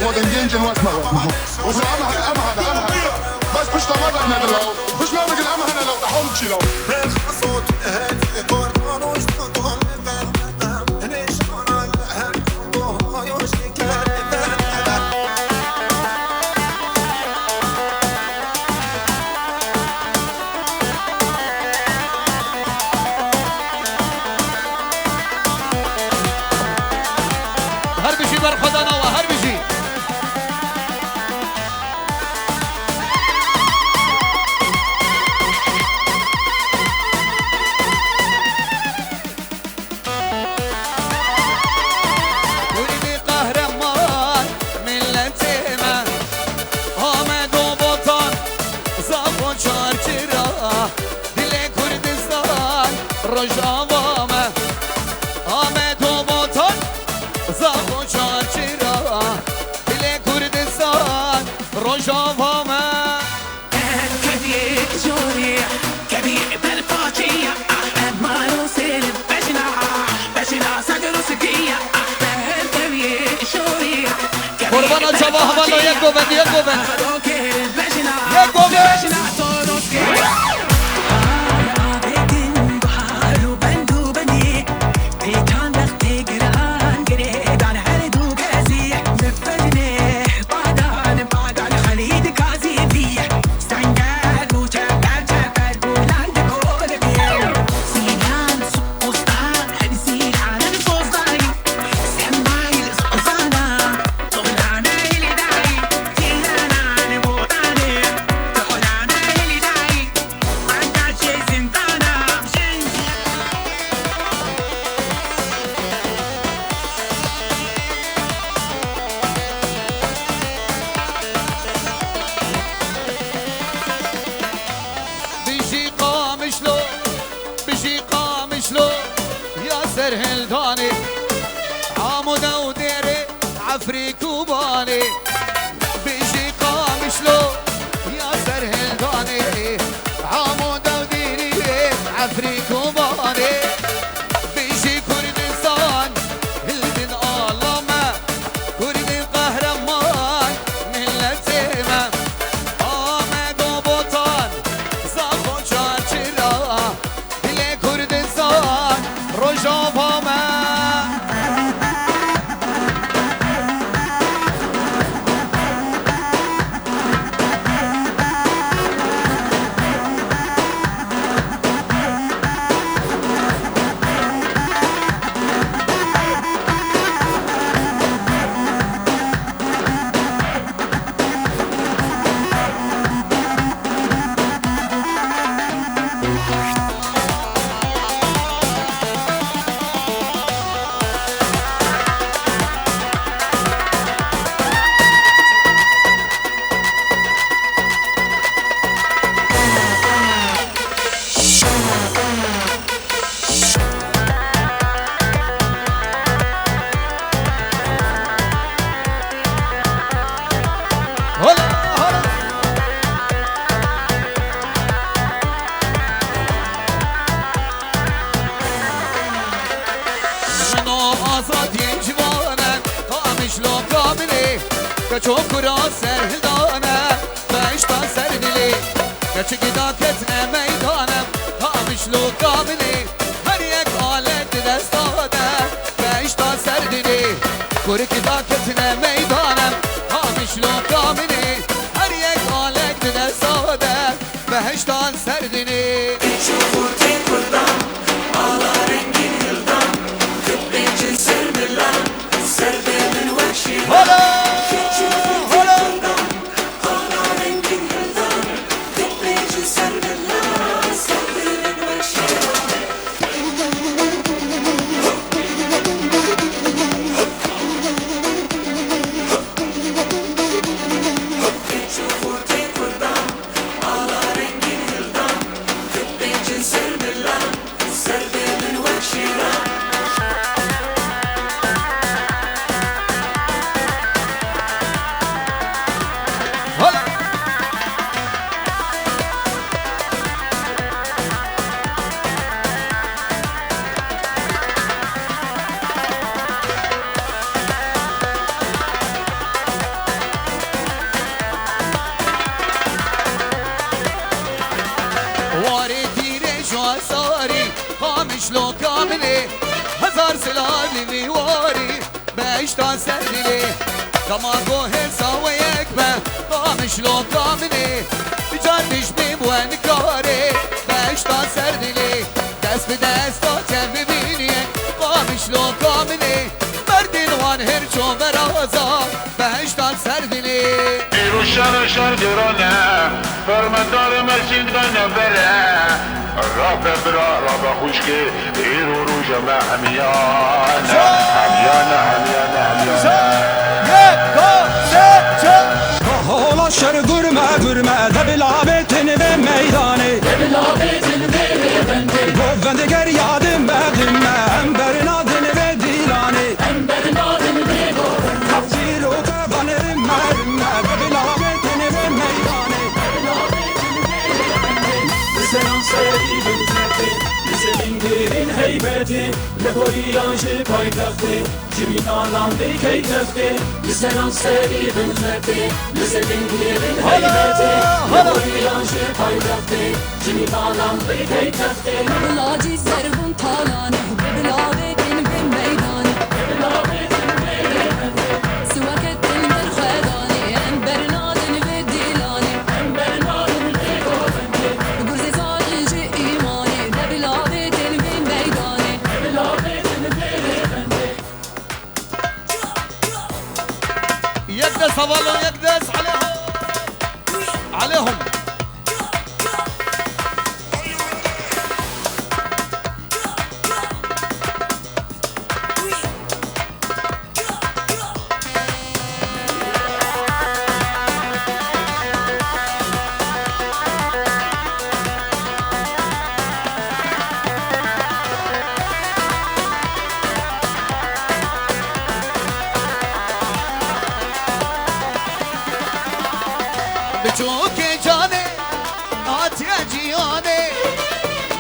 vor den Gängen was machen. Was am بس مش طماطم هنا لو مش ناطق الأمر هنا لو تحوم تشيلو هربشي برخدنا وهربشي رجاوامه آمد و بطن زخو چارچرا دل کردستان رجاوامه كبير جوريا كبير بالفاجية أحمد مالو سلم بجنا صدر سكية أحمد كبير جوريا قربان الجواه والله يقوبن بجنا هلداني عامودة وديري عفريك وباني بيجي قامشلو يا سر هلداني عامودة وديري عفريك وباني بيجي كردستان هلدن آلامة كرد قهرمان ملتيمة آمد و بطان زاخو چارچرا دل کردستان رجاوامه çok raser hildane beşten serdili Gerçek idaketine meydanem Hamişlu kamili Her yek alet destade beşten serdili Kurik idaketine meydanem Hamişlu kamili Her yek alet destade beşten serdili Çukur tek kurdan Ağla rengin yıldan Kıplinci sırmırlan Serdemin vahşi Hala دستاری خامش لو کاملی هزار سلالی میواری بهشتا سردیلی کما گوه ساوه یک به خامش لو کاملی جانش میبوه نکاری بهشتا سردیلی دست به دستا چه ببینی خامش لو کاملی مردین وان هرچو برازا بهشتا سردیلی ایرو شهر گرانه فرماندار مسجد نبره راه ببرا راه خوشکی ایرو رو جمع همیانه حالا شر گرمه دبلابتن به میدانه گوندگر یادم بدمه امبرنادن به دیلانه تفسیر و تبانه مرمه دبلابتن به میدانه سلام سری بنتقه لسلین گیرین هیبته لبوریان پای تخته جمین آلام دیکی تخته سلام سری بنتقه لسلین گیرین هیبته لبوریان پای تخته جمین آلام دیکی تخته بلاجی زربون تالانه بلاوه دین به میدانه سواکت دین در خدانه امبرنادن به دیلانه گرزه زالجی ایمانه بلاوه دین به میدانه یک دست حوالا و یک دست عليهم بچوک جانه آتیا جیانه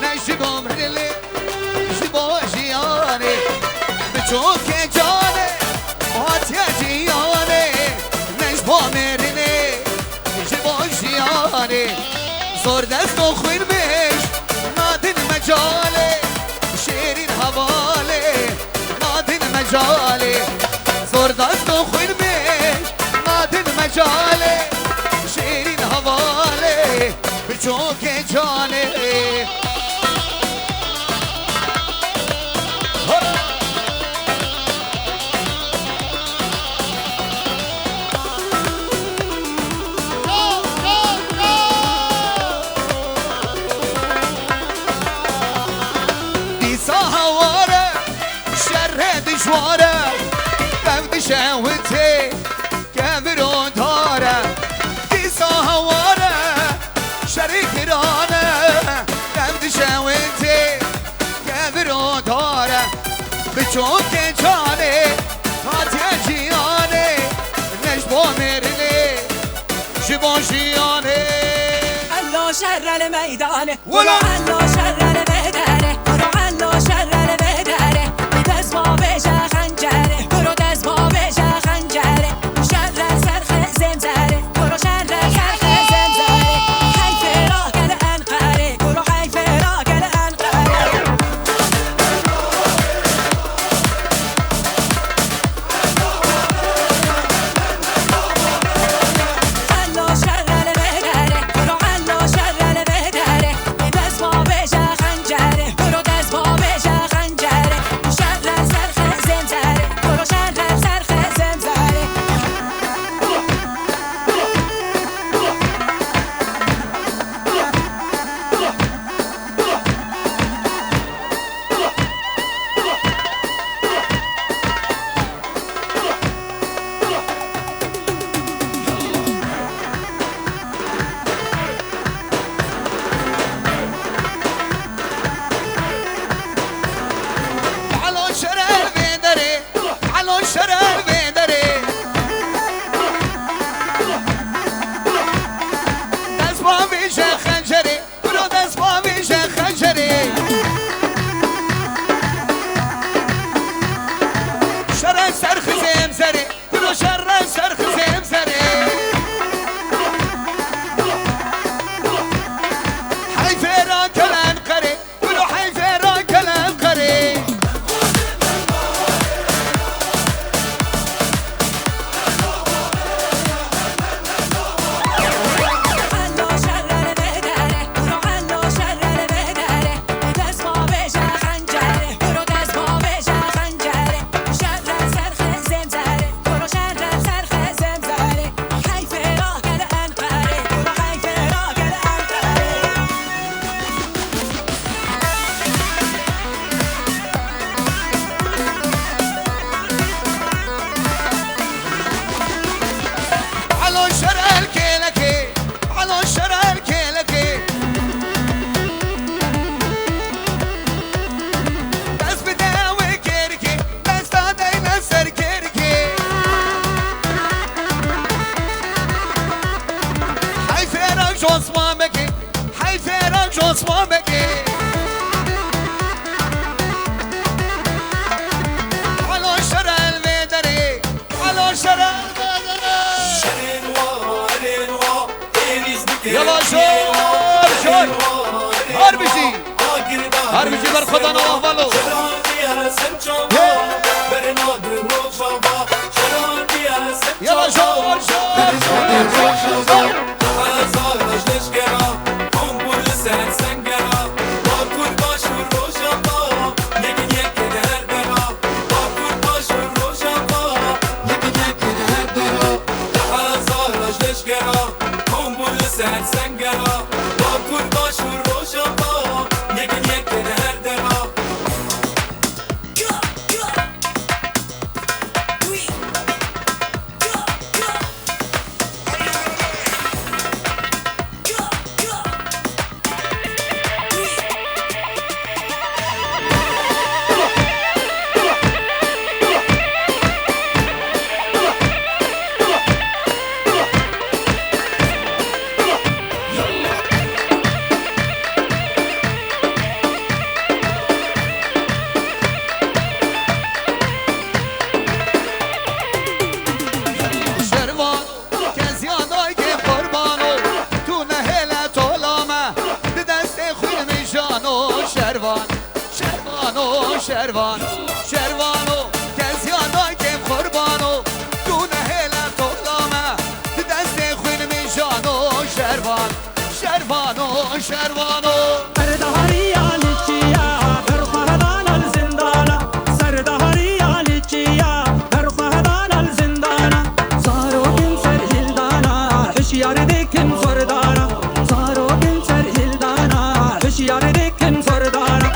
نشبام رلی شبا جیانه بچوک جانه آتیا جیانه نشبام رلی شبا جیانه زور دست و خوین بش نادن مجاله شیرین حواله نادن مجاله زور دست و خوین بش نادن مجاله شیرین حواله به چوک جانه دیسا هواره شر دشواره قبل شهوته کبرون داره دیسا هواره شریک رانه قبل شهوته کبرون داره به چوک جانه تاتیا جیانه نشبا مرلی شبا جیانه الله شر الميدان ولا الله شر المداره الله شر المداره دست ما بجا خنجره برو دست ما بجا خنجره شر سرخ زمزره برو شر سرخ زمزره حیف را گل انقره برو حیف را گل انقره الله شر المداره برو الله شر المداره دست ما بجا خنجره هر بجی بر خدا نواه بالو يلا شور شروان شروانو کسی آنای که قربانو دونه هله طولامه دست خوین میشانو شروان شروانو شروانو سردهاری آلی چیا در خهدان الزندانا سردهاری آلی چیا در خهدان الزندانا زارو کن سر هلدانا هشیار دیکن فردانا زارو کن سر هلدانا هشیار دیکن فردانا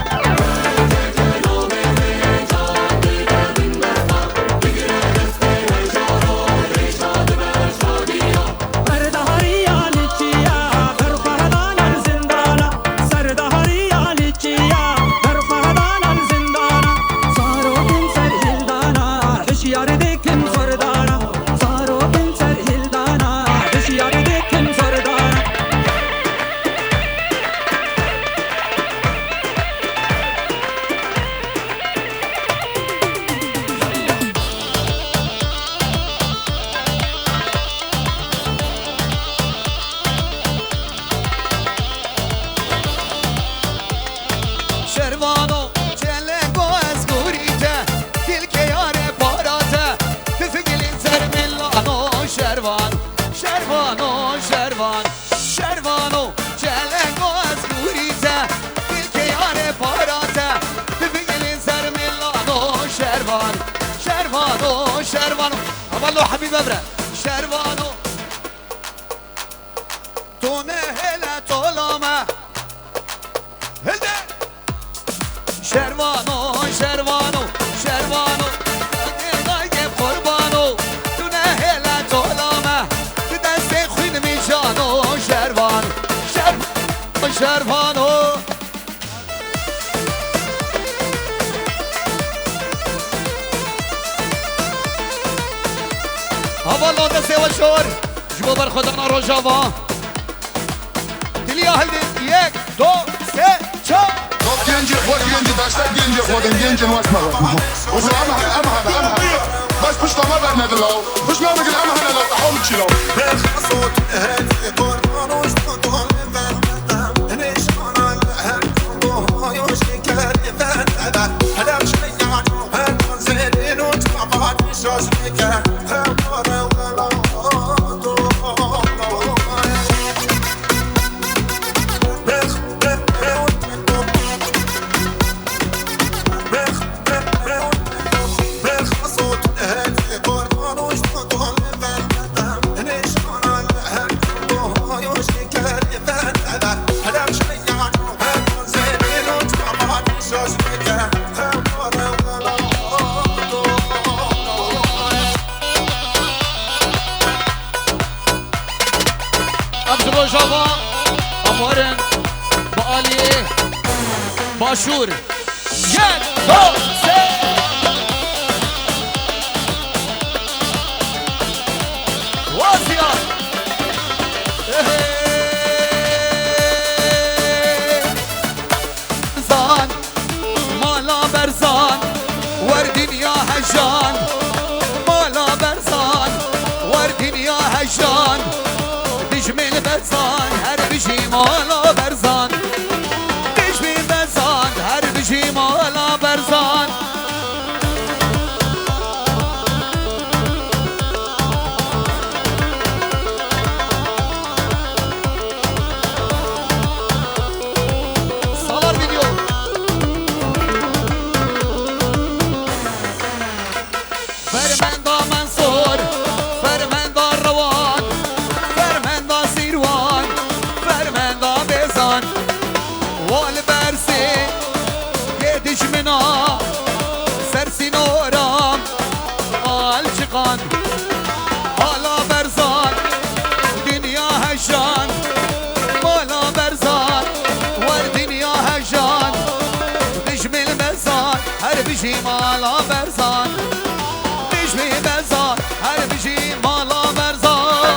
شروانو چلنگو از گوریته دل که یاره باراته تفگلین سر ملانو شروان شروانو شروان شروانو چلنگو از گوریته دل که یاره باراته تفگلین سر ملانو شروان شروانو شروانو والله حبيب ابره شروانو تو نه هلا طولامه هده شروانو شروانو شروانو نگه قربانو تو نه هلا طولامه دست خوین میشانو شروانو شروانو هوا دسته و شور جبو بر خدا روجاوا دلیا هلدی یک دو سه چهار جنجي خود جنجي باشتاق جنجي خود جنجي واسمه وزي أمها بس مش طمر ندلو مش ما بقول أمها لو تحول تشيلو صوت هات قرآن وشطون ليش أنا هالقوة يوش كلام هذا مش يعني هذا زين وتبعد شاش كلام روجاوا امورن بالي باشور یک دو سه واسیا زان مالا برزان وردین یا هجان مالا برزان وردین یا هجان بزان هر بشی مالا برزان بشی بزان هر بيجي مالا برزان بيجي برزان هر بيجي مالا برزان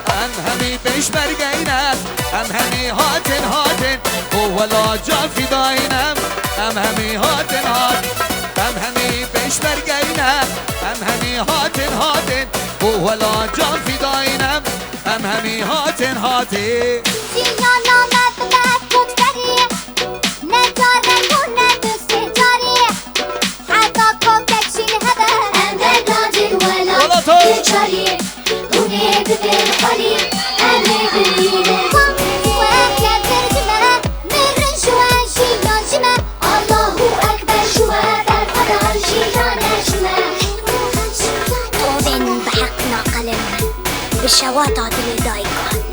ام همي بيش برقينا ام همي هاتن هاتن هو لا جان في داينم ام همي هاتن هاتن ام همي بيش برقينا ام همي هاتن هاتن هو لا جان في داينم ام همي هاتن هاتن بالشواطات اللي دايقان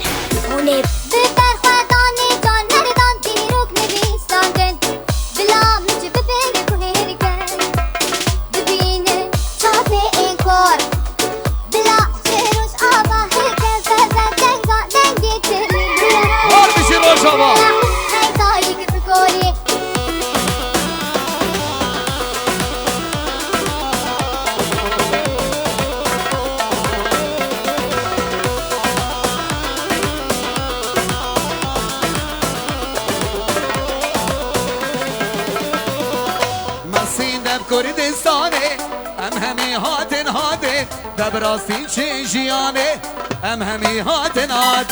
هوني ببرخواداني جان مردان تيروك نبيستاندن بلا مجي ببينك وهيركن ببينه شافي انكار بلا شيروش آبا هيكن زرزة دنگا دنگي تلي هار بشي روشابا خيطايك تقولي كردستاني ام همي هاتن هاتن دب راستين چه جياني ام همي هاتن هات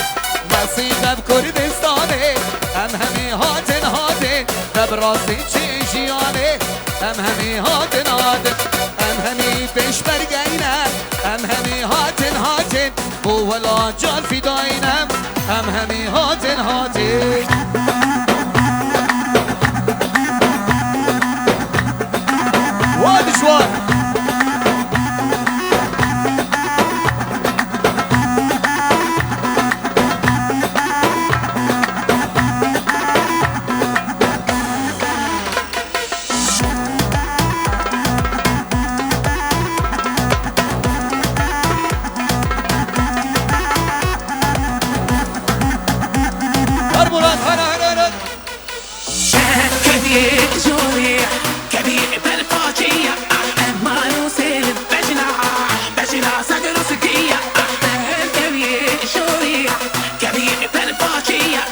مسين دب كردستاني ام همي هاتن هاتن دب راستين چه جياني ام همي هاتن هات ام همي بيش برقينا ام همي هاتن هاتن هو لا جان في داينم ام همي هاتن هاتن وادي شوان هربولان هنا كبير جوري كبير بالفاجية ما نوصل بجنا سقر سكية كبير جوري كبير بالفاجية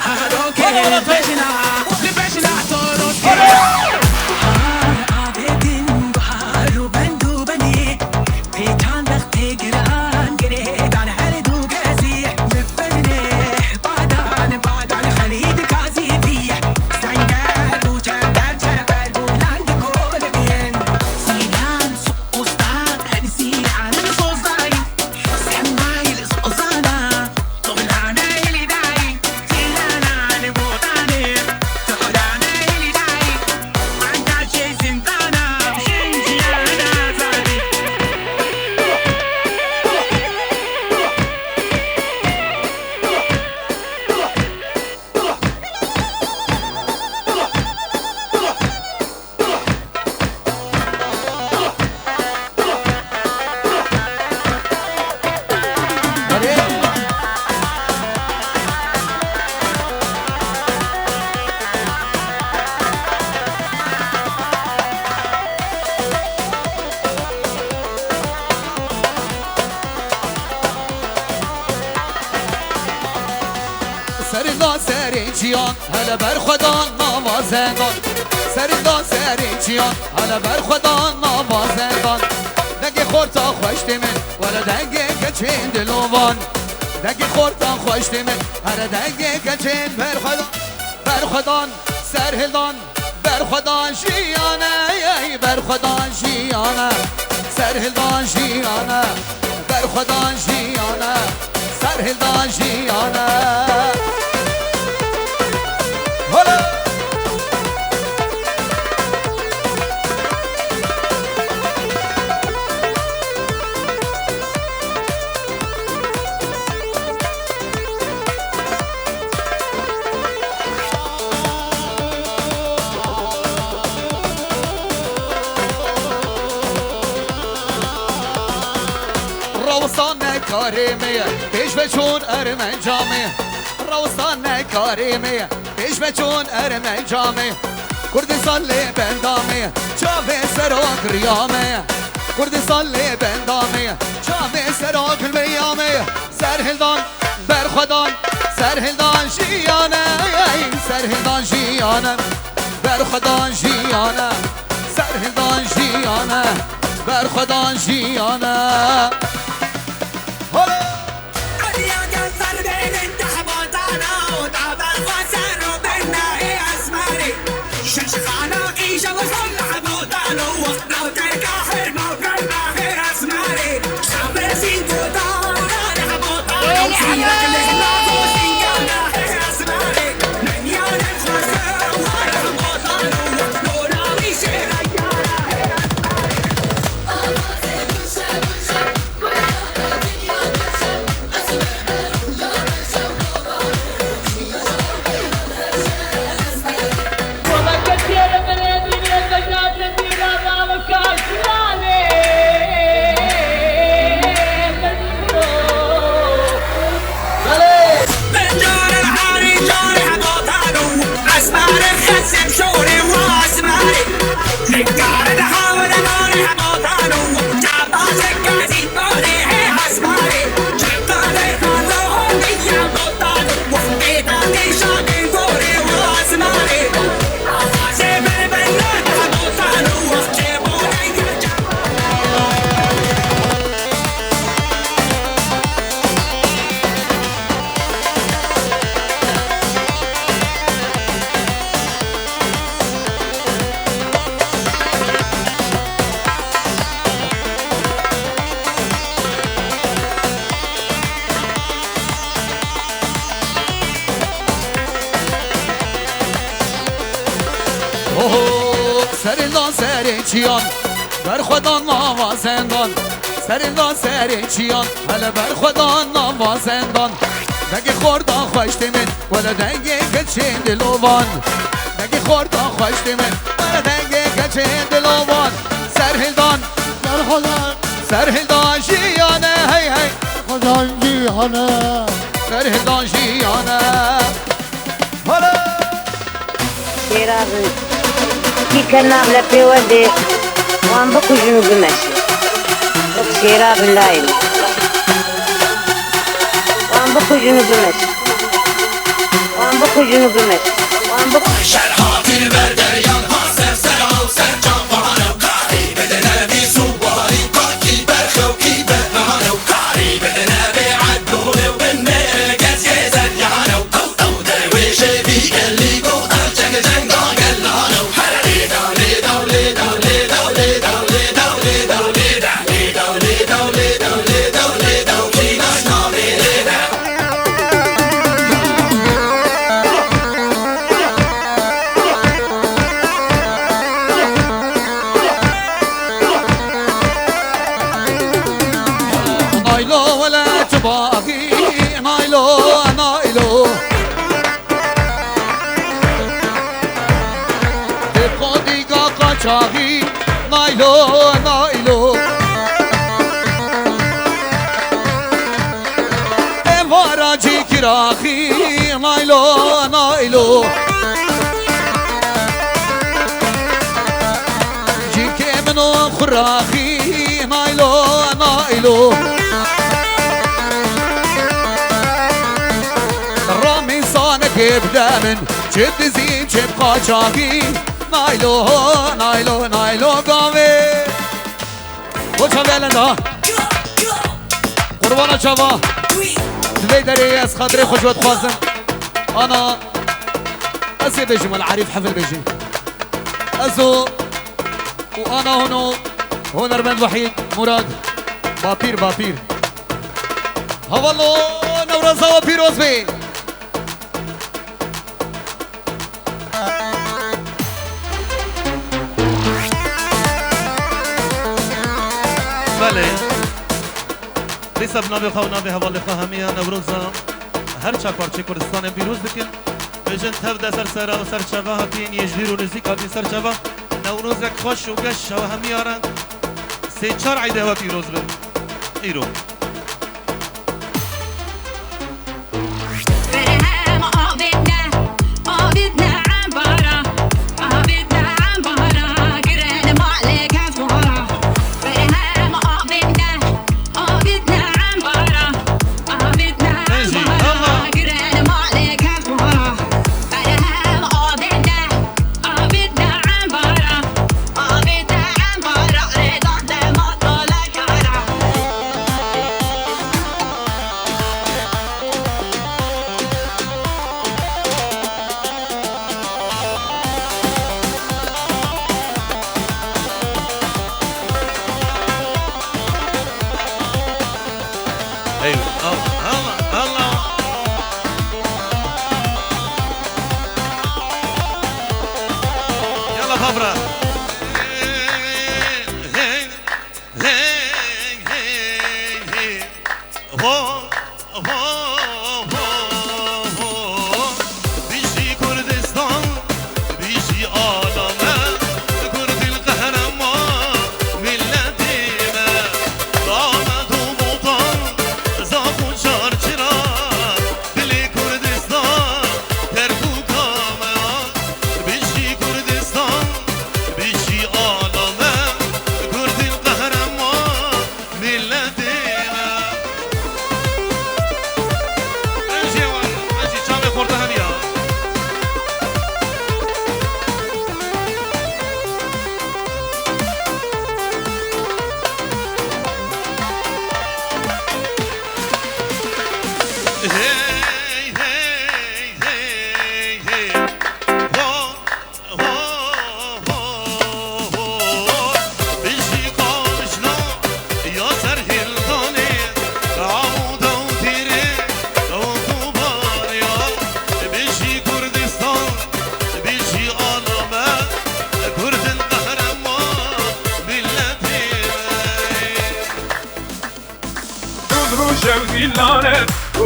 هادوك بجنا تورو عابدين بحار وبندو بني بيتان بختي قران قريدان هردو قاسي مفرني بعدان خليد كازي فيه سعيدات وجدات شربات ولان تقول بين سيلان سقوستان هنسي على الصوصاي سماي الصوصانا طغلانا اللي داي سيلانا نبوطاني طغلانا اللي داي عندها شي زنطانا شنجيانا زادي سرلا سری جیان هلا بر خدا نوازندان سرلا سری جیان هلا بر خدا نوازندان دگه خورتا خوشت من ولا دگه کچین دلوان دگه خورتا خوشت من هلا دگه کچین بر خدا سرهلان بر خدا جیانه بر خدا جیانه سرهلان جیانه بر خدا جیانه سرهلان جیانه روستان کاریمی پیش به چون ارمن جامی روستان کاریمی پیش به چون ارمن جامی کردستان لی بندامه چاوه سراغ ریامه کردستان لی بندامه چاوه سراغ بیامه سرهلدان برخدان سرهلدان جیانه سرهلدان جیانه برخدان جیانه سرهلدان جیانه برخدان جیانه سرندان سر چیان بر خدا نوازندان سرندان سر چیان هلا بر خدا نوازندان دگی خوردان خوشت من ولا دگی کچین دلوان دگی خوردان خوشت من ولا دگی کچین دلوان سرهلدان بر خدا سرهلدان جیانه هی هی خدا جیانه سرهلدان جیانه هلا شیرازی کی کنام لپیوندی وان بکو جنوب ماشي شیراز لایم وان بکو جنوب ماشي وان بکو جنوب ماشي وان بکو شرحات البردريان حاصل سلام سرجان بهانه وكاري بدنا بيسواري كاكي برخو كي بهانه وكاري بدنا بيعدونه وبالنير القز يزن يعانه او درويش بيك اللي قو ارجع جنقان قلانه حرري دولي دولي دولي دولي دولي دولي دولي دولي دولي دولي دولي دولي نشنامي لنا نايلو ولا تباقي نايلو نايلو تبقى قاقا شاقي نايلو نايلو امواراجي كراخي نايلو نايلو جيكي منو خراخي نايلو نايلو رامي صانك بدامن جد زين جب قاچاقي نايلو نايلو نايلو قامي وچا بلندا قربانا چاوا دوی داری از خاطر خوشوت خوازم انا اسي بيجي العريف حفل بيجي ازو وانا هنا هنرمند وحيد مراد بابير بابير هوالو نورزا وبيروز بي بله لسه بنابه خواه نابه حواله خواه همه نوروزا هر چه پارچه کردستان بیروز بکن بجن تف ده سر سره و سر چوه هاتین یجدیر و نزدیک هاتین سر چوه نوروز یک خوش و گش و همه آرن سه چار عیده هات ایروز بن ایرو برهم آبدنا عبارة آبدنا خبره بیشی کردستان بیشی عالمه کرد القهرمان ملتیمه آمد و بوطان زاف و چارچرا دل کردستان ترک و کامه بیشی کردستان بیشی عالمه کرد القهرمان ملتیمه خورده همیا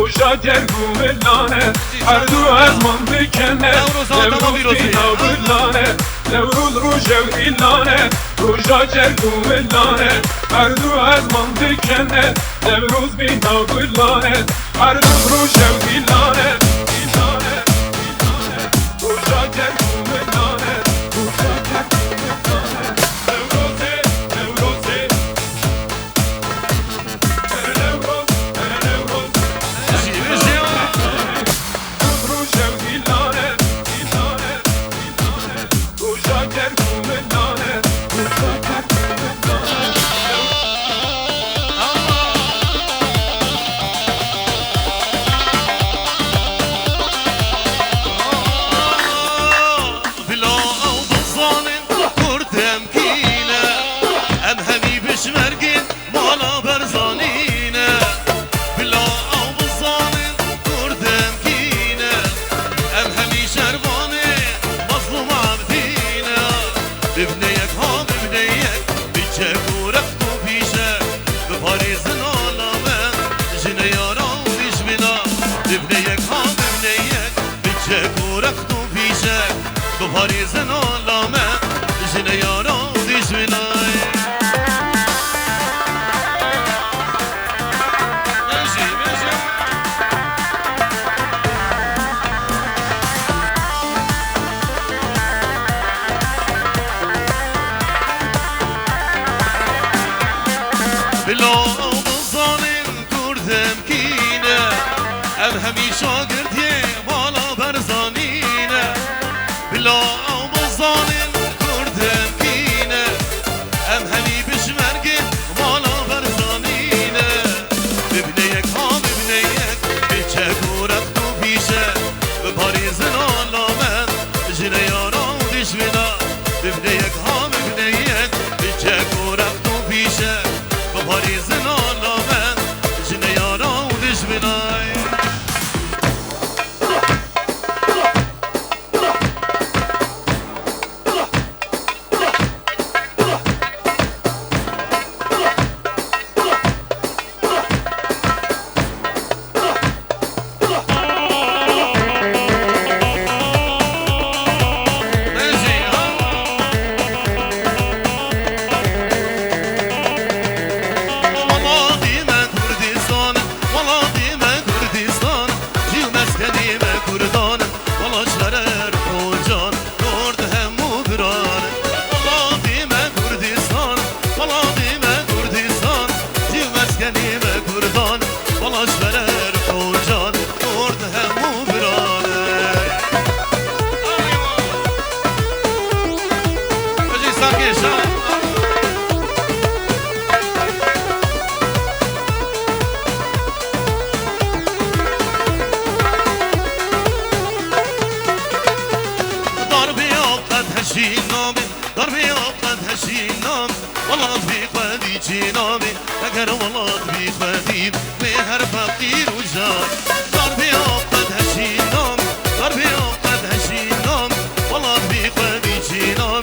روشا جرگو ملانه هر دو از من بکنه نوروز بینا بلانه نوروز روشا ویلانه روشا جرگو ملانه هر دو از من بکنه نوروز بینا بلانه هر دو روشا ویلانه روشا جرگو ملانه روشا جرگو ملانه نوروزه نوروزه پاریزن آلامه جنه یارا دیش بینای بلا بزانین کردم کینه ام همیشه گردیه بالا برزانینه بلا بزانین کردم کینه ام همی بشمرگه بالا برزانینه ببینه یک ها ببینه یک بچه گورخت و پیشه به پاریزن آلامن جنه یارا دیش بینا ببینه یک ها ببینه یک بچه گورخت و پیشه به پاریزن آلامن جنه یارا دیش بینای اگر ولاد بی خدید به هر فقیر و جان دار بی آقد هشینام دار بی آقد هشینام ولاد بی خدی چینام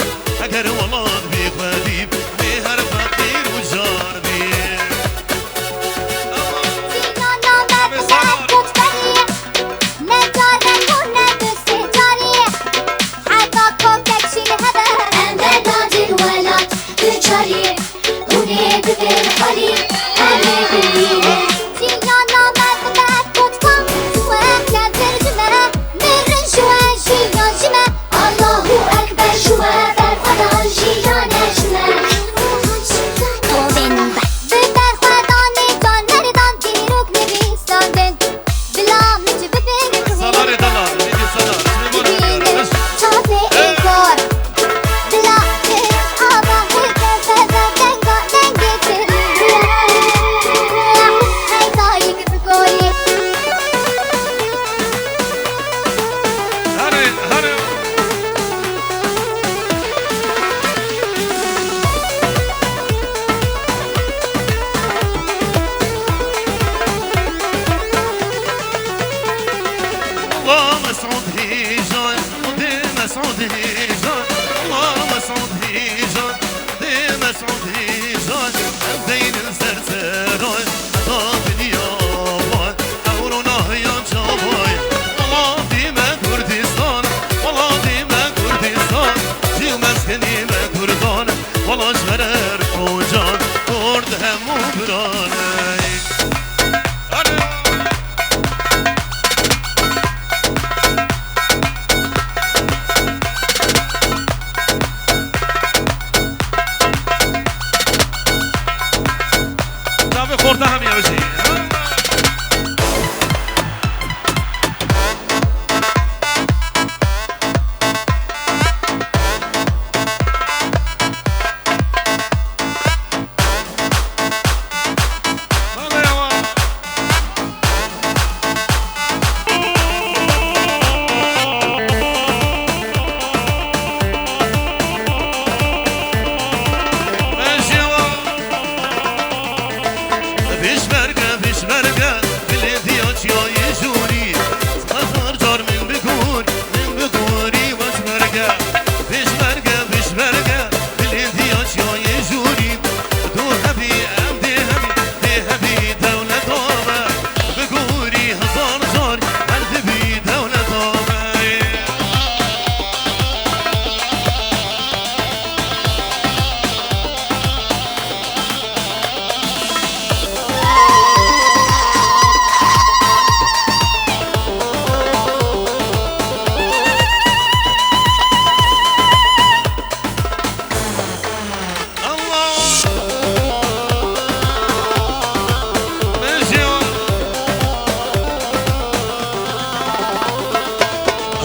سپورت هم یا بشی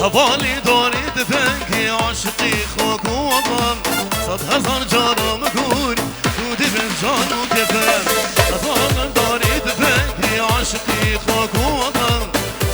هوالي دوري دفنكي عاشقي خوك ووطن 100,000 جانم قول دودي من جان وكفن هوالي دوري دفنكي عاشقي خوك ووطن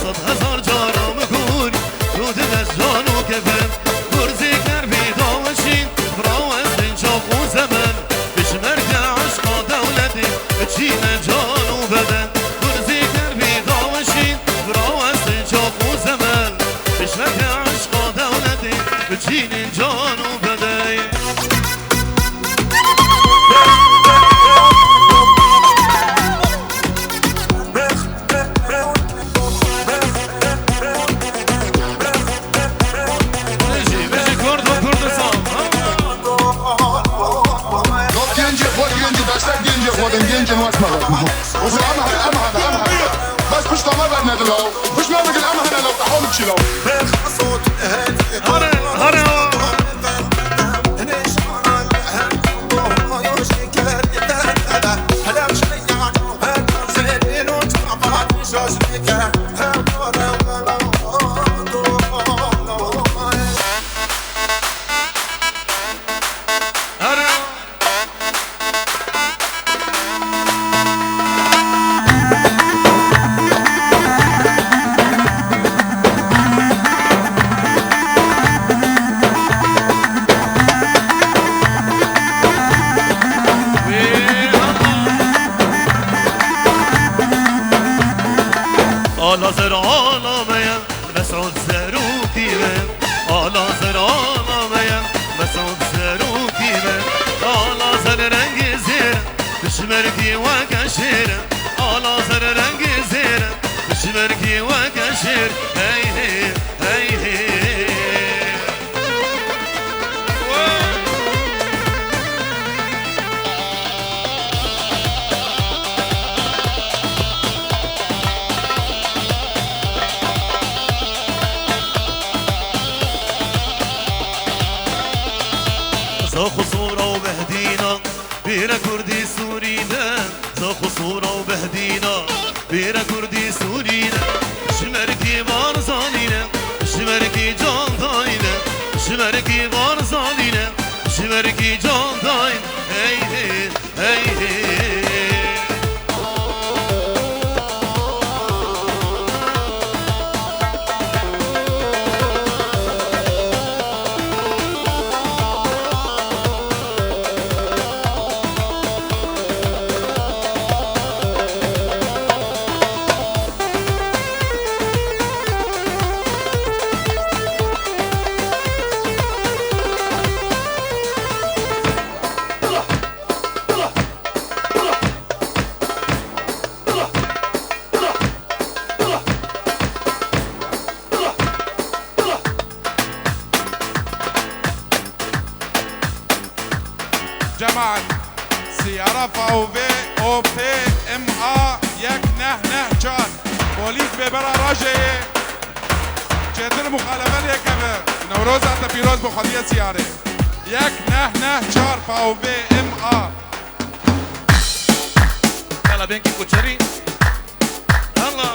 100,000 جانم قول دودي من جان وكفن برزي كربي داوشين براوز شوق وزمن بشمرك عشق دولتي تشينا جان وبدن برزي كربي داوشين براوز شوق وزمن بشمرك عشق دولتي تشينا جان وبدن خودم جنجن واسمه وفي امهنا بس مش طمر ندلو مش ما بقول امهنا لو تحول تشيلو صوت هنا آلا زر آلامیم مسعود زروکی من آلا زر آلامیم مسعود زروکی من آلا زر رنگ زیر بشمرکی و کشیر آلا زر رنگ زیر بشمرکی و کشیر هی هی هی هی زاخ صورة وبهدينا بيرا كردي سورينا زاخ صورة وبهدينا بيرا كردي سورينا شمركي بارزانينا شمركي جان داينا شمركي بارزانينا شمركي جان داين هي هي هي هي جماعة سيارة فاوفي او بي ام ا یک نه جان پلیس ببرا راجعه جدر مخالفه لیکه نوروز حتی پیروز بخواهی سیاره یک نه 4 فاوفي ام ا على بنكي كوتشري الله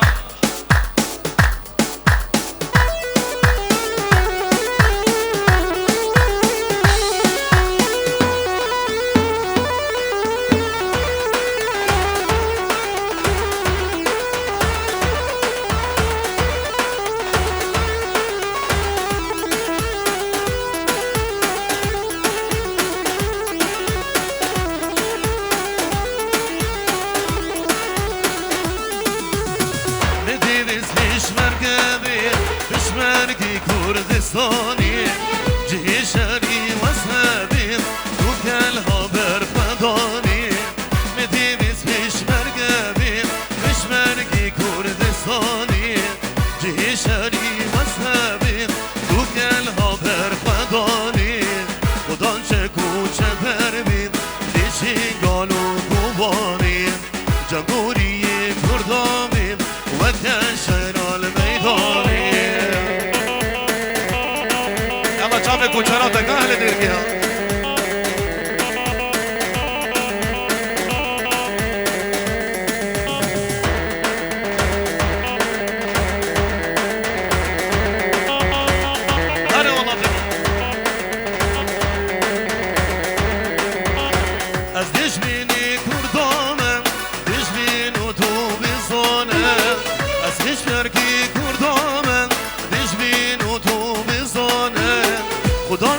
كردستاني جيشاني وصابين وكالها برفضاني مدينة مش مرقبين مش مرقي كردستاني جيشاني وصابين وكالها برفضاني ودان شكو شبربين ليشي قالوا قواني جمهوري كردامين وكاشن الميداني کوچراتك اهل درگیها از دشمنی کردامم دشمن و تو بزانم از هشترکی کردامم دشمن و تو بزانم خدا